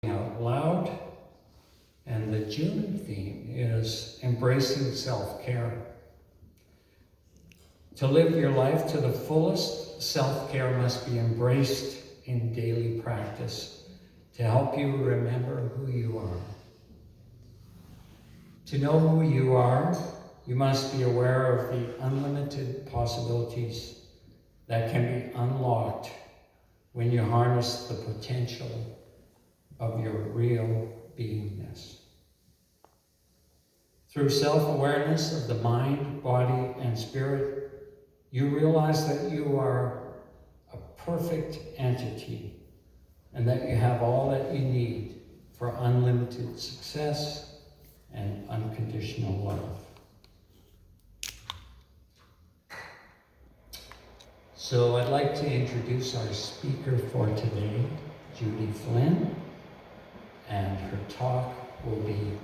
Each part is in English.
out loud. And the June theme is embracing self-care. To live your life to the fullest, self-care must be embraced in daily practice to help you remember who you are. To know who you are, you must be aware of the unlimited possibilities that can be unlocked when you harness the potential of your real beingness. Through self-awareness of the mind, body, and spirit, you realize that you are a perfect entity and that you have all that you need for unlimited success and unconditional love. So I'd like to introduce our speaker for today, Judy Flynn, and her talk will be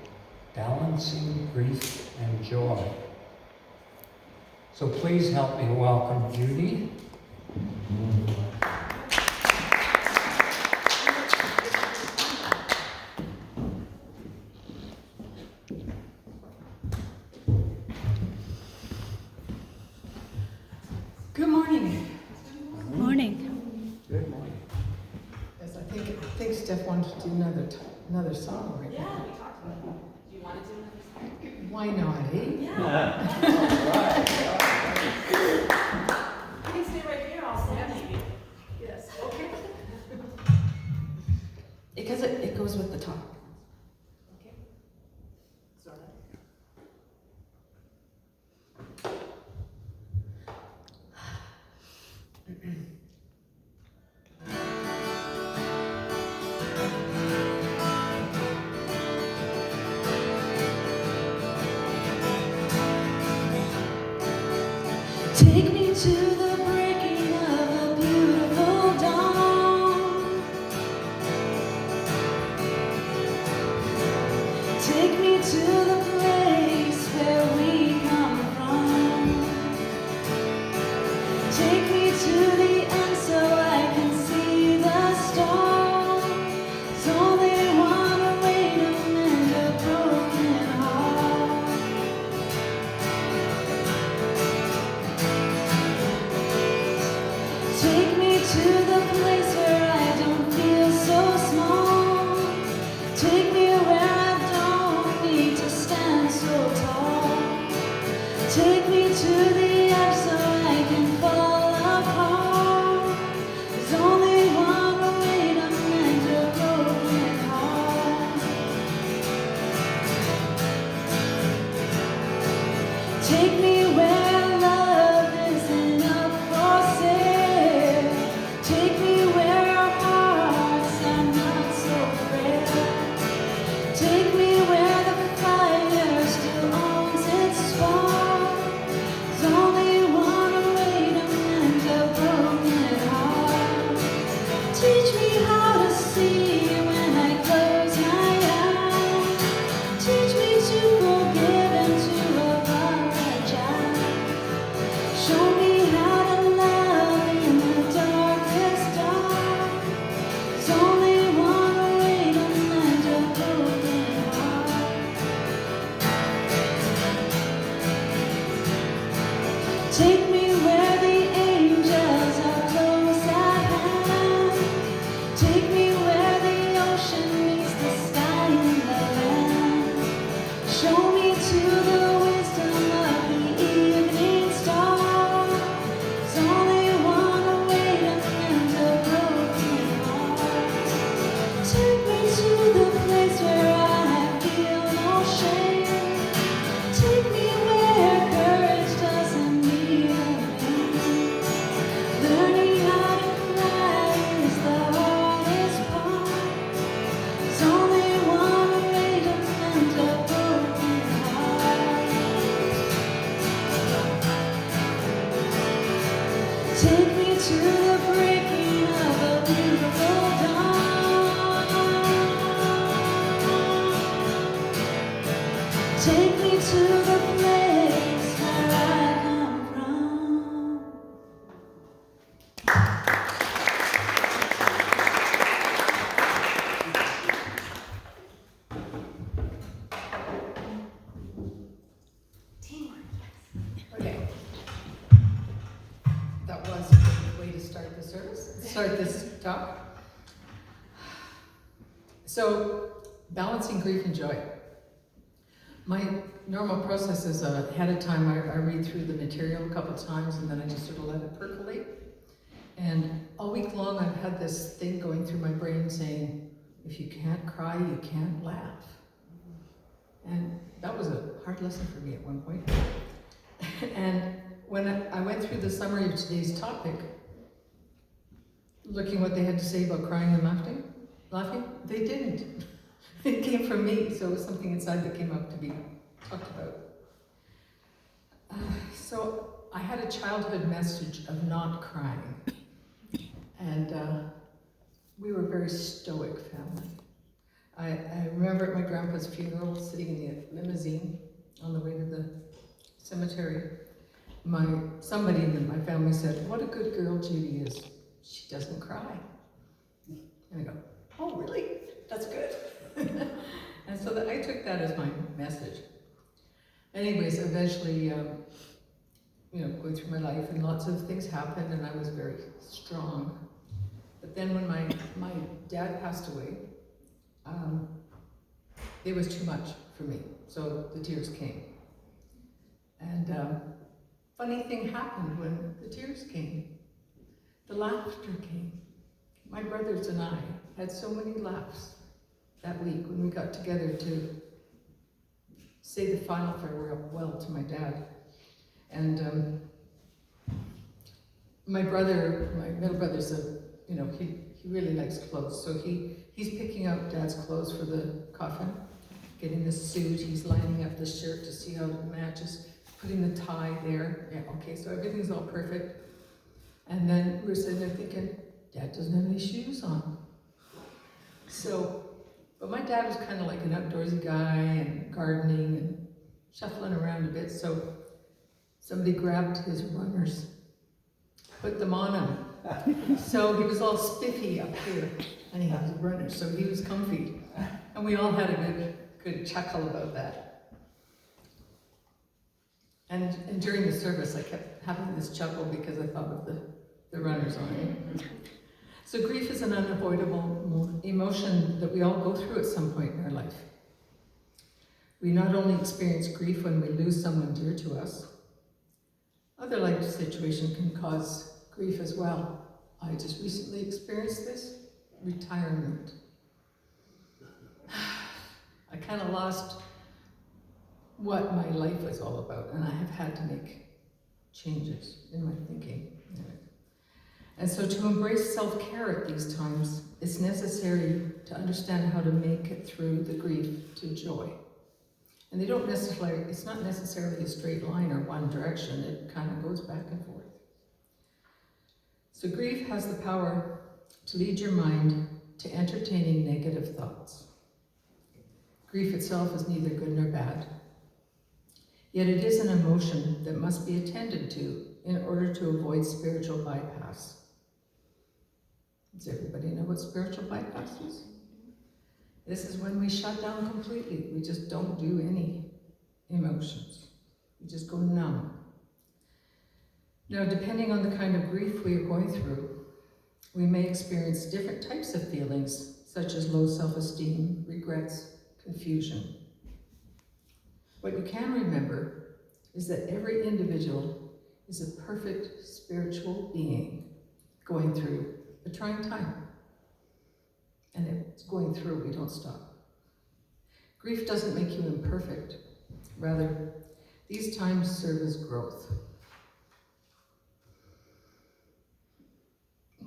Balancing Grief and Joy. So please help me welcome Judy. Good morning. Morning. Good morning. Yes, I think Steph wanted to do another song right Yeah, now. we talked about it. Do you want to do another song? Why not, eh? Yeah. You can stay right here, I'll stand maybe. Yes, okay. Because it goes with the talk. Okay. Sort of. Take me to the breaking of a beautiful dawn. Take me to the place where we come from. Take me to the end so I can see the stars. It's only one way to mend a broken heart. Take me to the place where I don't feel so small. Take me where I don't need to stand so tall. Take me to the edge so I can fall apart. There's only one way to mend a broken heart. Take me where love isn't up for sale. Take me where our hearts are not so frail. Take me where the fire still owns its spark. There's only one way to mend a broken heart. Teach me how to see when I close my eyes. Teach me to forgive and to apologize. Show me how to love in the darkest dark. There's only one way to mend a broken heart. Take me where the angels are close at hand. Take me where the ocean meets the sky and the land. Show me to the wisdom of the evening star. There's only one way to mend a broken heart. Take me to the place where I feel no shame. Take me where courage doesn't need a name. Learning how to cry is the hardest part. There's only one way to mend a broken heart. Take me to the breaking of a beautiful dawn. Take me to the place where I come from. start this talk. So, balancing grief and joy. My normal process is ahead of time, I read through the material a couple times and then I just sort of let it percolate. And all week long I've had this thing going through my brain saying, if you can't cry, you can't laugh. And that was a hard lesson for me at one point. And when I went through the summary of today's topic, looking what they had to say about crying and laughing, they didn't. It came from me, so it was something inside that came up to be talked about. So I had a childhood message of not crying. And we were a very stoic family. I remember at my grandpa's funeral, sitting in the limousine on the way to the cemetery, somebody in my family said, "What a good girl Judy is. She doesn't cry." And I go, "Oh, really? That's good." And so I took that as my message. Anyways, eventually, going through my life, and lots of things happened, and I was very strong. But then when my dad passed away, it was too much for me, so the tears came. And funny thing happened when the tears came. The laughter came. My brothers and I had so many laughs that week when we got together to say the final farewell to my dad. And my middle brother's he really likes clothes, so he's picking out Dad's clothes for the coffin, getting the suit, he's lining up the shirt to see how it matches, putting the tie there. Yeah, okay, so everything's all perfect. And then we were sitting there thinking, Dad doesn't have any shoes on. But my dad was kind of like an outdoorsy guy and gardening and shuffling around a bit, so somebody grabbed his runners, put them on him. So he was all spiffy up here, and he had his runners, so he was comfy. And we all had a good chuckle about that. And during the service, I kept having this chuckle because I thought of the runners on him. So grief is an unavoidable emotion that we all go through at some point in our life. We not only experience grief when we lose someone dear to us, other life situations can cause grief as well. I just recently experienced this, retirement. I kind of lost what my life was all about, and I have had to make changes in my thinking. And so to embrace self-care at these times, it's necessary to understand how to make it through the grief to joy. And it's not necessarily a straight line or one direction, it kind of goes back and forth. So grief has the power to lead your mind to entertaining negative thoughts. Grief itself is neither good nor bad, yet it is an emotion that must be attended to in order to avoid spiritual bypass. Does everybody know what spiritual bypass is? This is when we shut down completely. We just don't do any emotions. We just go numb. Now, depending on the kind of grief we are going through, we may experience different types of feelings, such as low self-esteem, regrets, confusion. What you can remember is that every individual is a perfect spiritual being going through a trying time. And it's going through, we don't stop. Grief doesn't make you imperfect. Rather, these times serve as growth.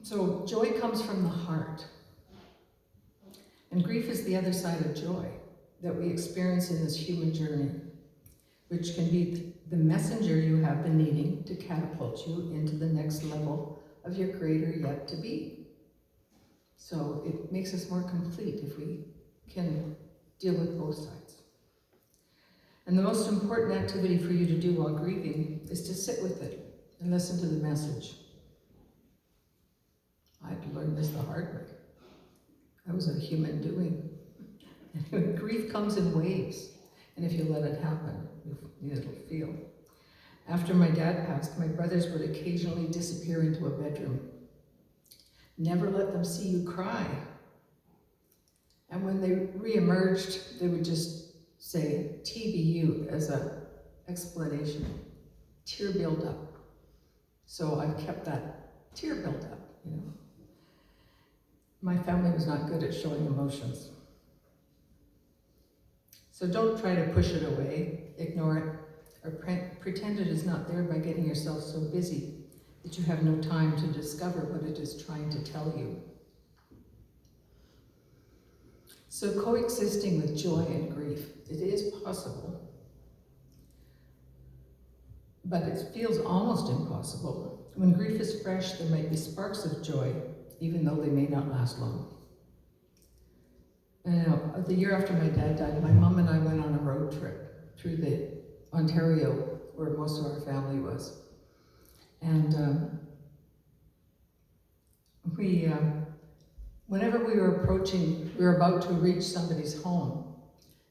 So joy comes from the heart. And grief is the other side of joy that we experience in this human journey, which can be the messenger you have been needing to catapult you into the next level of your greater yet to be. So it makes us more complete if we can deal with both sides. And the most important activity for you to do while grieving is to sit with it and listen to the message. I had to learn this the hard way. I was a human doing. Grief comes in waves, and if you let it happen, it'll feel. After my dad passed, my brothers would occasionally disappear into a bedroom. Never let them see you cry. And when they re-emerged, they would just say TBU as an explanation. Tear buildup. So I've kept that tear buildup, you know. My family was not good at showing emotions. So don't try to push it away, ignore it, or pretend it is not there by getting yourself so busy that you have no time to discover what it is trying to tell you. So coexisting with joy and grief, it is possible, but it feels almost impossible. When grief is fresh, there might be sparks of joy, even though they may not last long. And the year after my dad died, my mom and I went on a road trip through the Ontario, where most of our family was. And whenever we were about to reach somebody's home,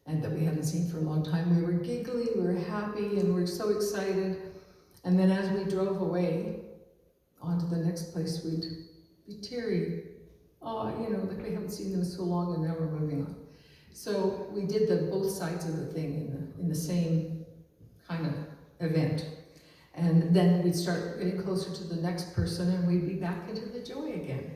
and that we hadn't seen for a long time, we were giggly, we were happy, and we were so excited. And then as we drove away onto the next place, we'd be teary. Oh, you know, like we haven't seen them so long, and now we're moving on. So we did both sides of the thing in the same kind of event. And then we'd start getting closer to the next person, and we'd be back into the joy again.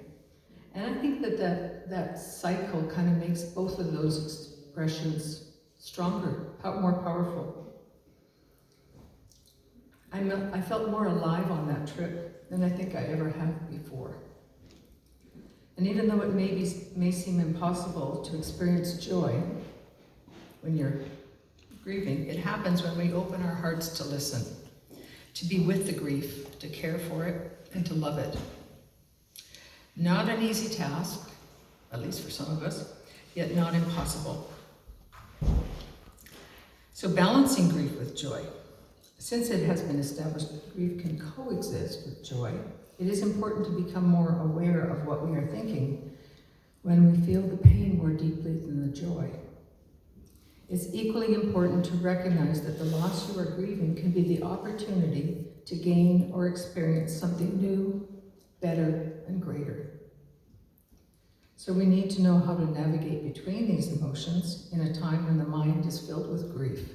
And I think that cycle kind of makes both of those expressions stronger, more powerful. I felt more alive on that trip than I think I ever have before. And even though it may seem impossible to experience joy when you're grieving, it happens when we open our hearts to listen, to be with the grief, to care for it, and to love it. Not an easy task, at least for some of us, yet not impossible. So balancing grief with joy. Since it has been established that grief can coexist with joy, it is important to become more aware of what we are thinking when we feel the pain more deeply than the joy. It's equally important to recognize that the loss you are grieving can be the opportunity to gain or experience something new, better, and greater. So we need to know how to navigate between these emotions in a time when the mind is filled with grief.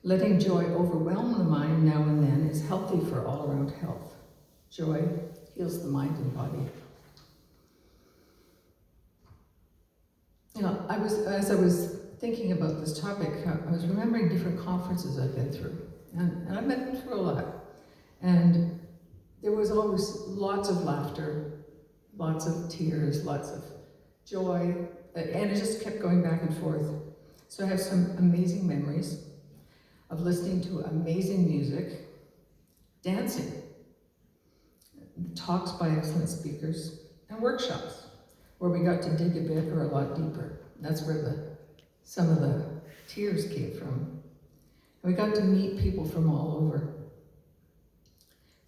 Letting joy overwhelm the mind now and then is healthy for all-around health. Joy heals the mind and body. You know, as I was thinking about this topic, I was remembering different conferences I've been through. And I've been through a lot. And there was always lots of laughter, lots of tears, lots of joy, and it just kept going back and forth. So I have some amazing memories of listening to amazing music, dancing, talks by excellent speakers, and workshops where we got to dig a bit or a lot deeper. That's where some of the tears came from. And we got to meet people from all over.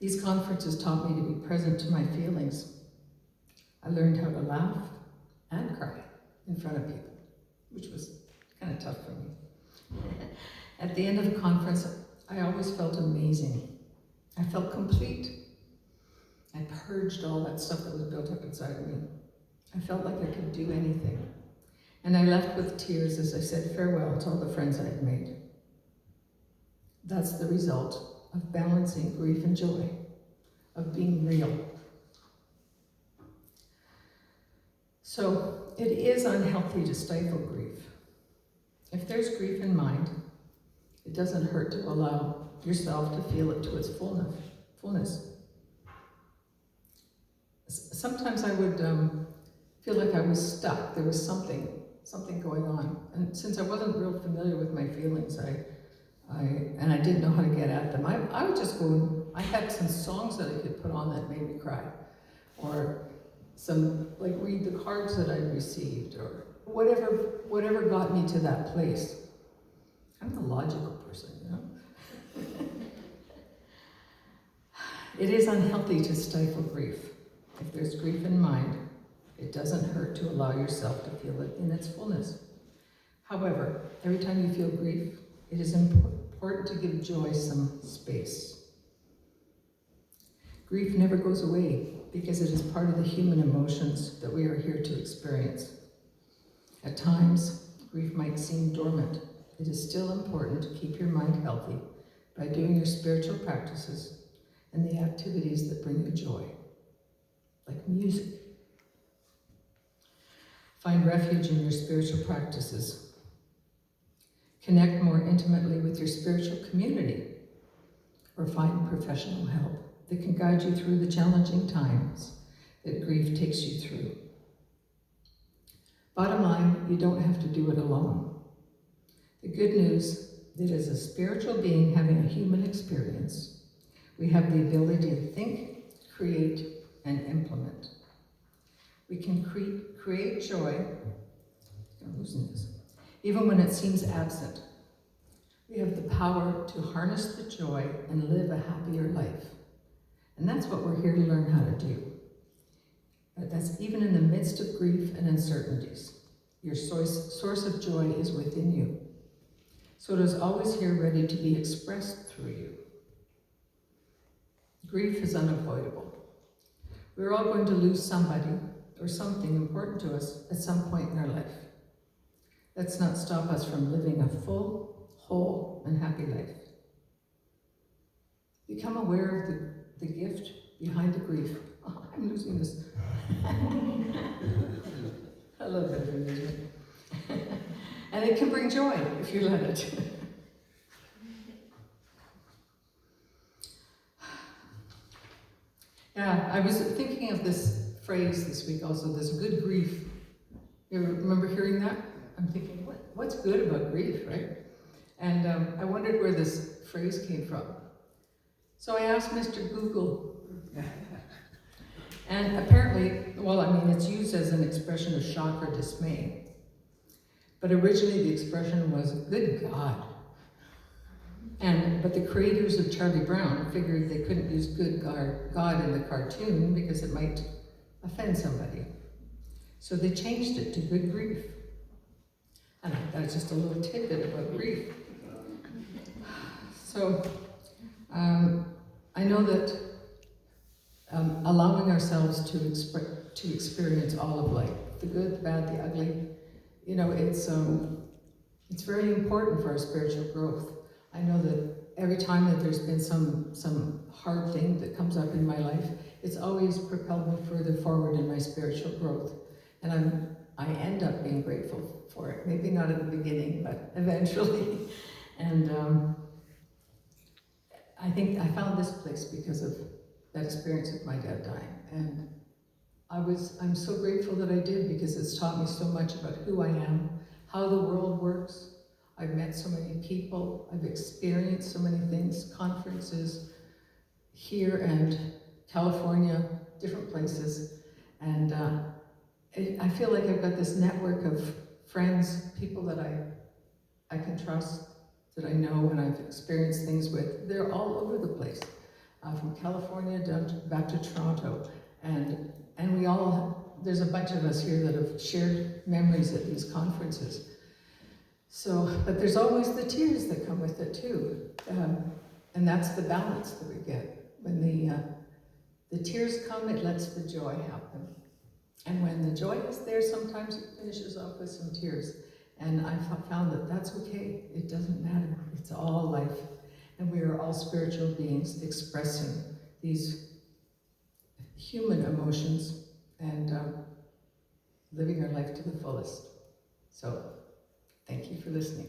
These conferences taught me to be present to my feelings. I learned how to laugh and cry in front of people, which was kind of tough for me. At the end of the conference, I always felt amazing. I felt complete. I purged all that stuff that was built up inside of me. I felt like I could do anything. And I left with tears as I said farewell to all the friends I had made. That's the result of balancing grief and joy, of being real. So it is unhealthy to stifle grief. If there's grief in mind, it doesn't hurt to allow yourself to feel it to its fullness. Sometimes I would feel like I was stuck. There was something going on. And since I wasn't real familiar with my feelings, I didn't know how to get at them, I would just go, I had some songs that I could put on that made me cry. Or read the cards that I received, or whatever got me to that place. I'm the logical person, you know? It is unhealthy to stifle grief. If there's grief in mind, it doesn't hurt to allow yourself to feel it in its fullness. However, every time you feel grief, it is important to give joy some space. Grief never goes away, because it is part of the human emotions that we are here to experience. At times, grief might seem dormant. It is still important to keep your mind healthy by doing your spiritual practices and the activities that bring you joy, like music. Find refuge in your spiritual practices. Connect more intimately with your spiritual community, or find professional help that can guide you through the challenging times that grief takes you through. Bottom line, you don't have to do it alone. The good news that as a spiritual being having a human experience, we have the ability to think, create, and implement. We can create joy, I'm losing this, even when it seems absent. We have the power to harness the joy and live a happier life. And that's what we're here to learn how to do. But that's even in the midst of grief and uncertainties. Your source of joy is within you. So it is always here ready to be expressed through you. Grief is unavoidable. We're all going to lose somebody or something important to us at some point in our life. Let's not stop us from living a full, whole, and happy life. Become aware of the gift behind the grief. Oh, I'm losing this. I love that amusement. And it can bring joy if you let it. Yeah, I was thinking of this phrase this week also, this good grief. You remember hearing that? I'm thinking, what's good about grief, right? And I wondered where this phrase came from. So I asked Mr. Google. And apparently, well, I mean, it's used as an expression of shock or dismay. But originally the expression was, good God. But the creators of Charlie Brown figured they couldn't use good God in the cartoon because it might offend somebody. So they changed it to good grief. And that's just a little tidbit about grief. So I know that allowing ourselves to experience all of life, the good, the bad, the ugly, you know, it's very important for our spiritual growth. I know that every time that there's been some hard thing that comes up in my life, it's always propelled me further forward in my spiritual growth. And I end up being grateful for it. Maybe not at the beginning, but eventually. And I think I found this place because of that experience of my dad dying. And I'm so grateful that I did, because it's taught me so much about who I am, how the world works. I've met so many people, I've experienced so many things, conferences here and California, different places. And I feel like I've got this network of friends, people that I can trust, that I know and I've experienced things with. They're all over the place, from California back to Toronto. And there's a bunch of us here that have shared memories at these conferences. So, but there's always the tears that come with it too. And that's the balance that we get. When the tears come, it lets the joy happen. And when the joy is there, sometimes it finishes off with some tears. And I've found that that's okay. It doesn't matter. It's all life. And we are all spiritual beings expressing these human emotions and living our life to the fullest. So, thank you for listening.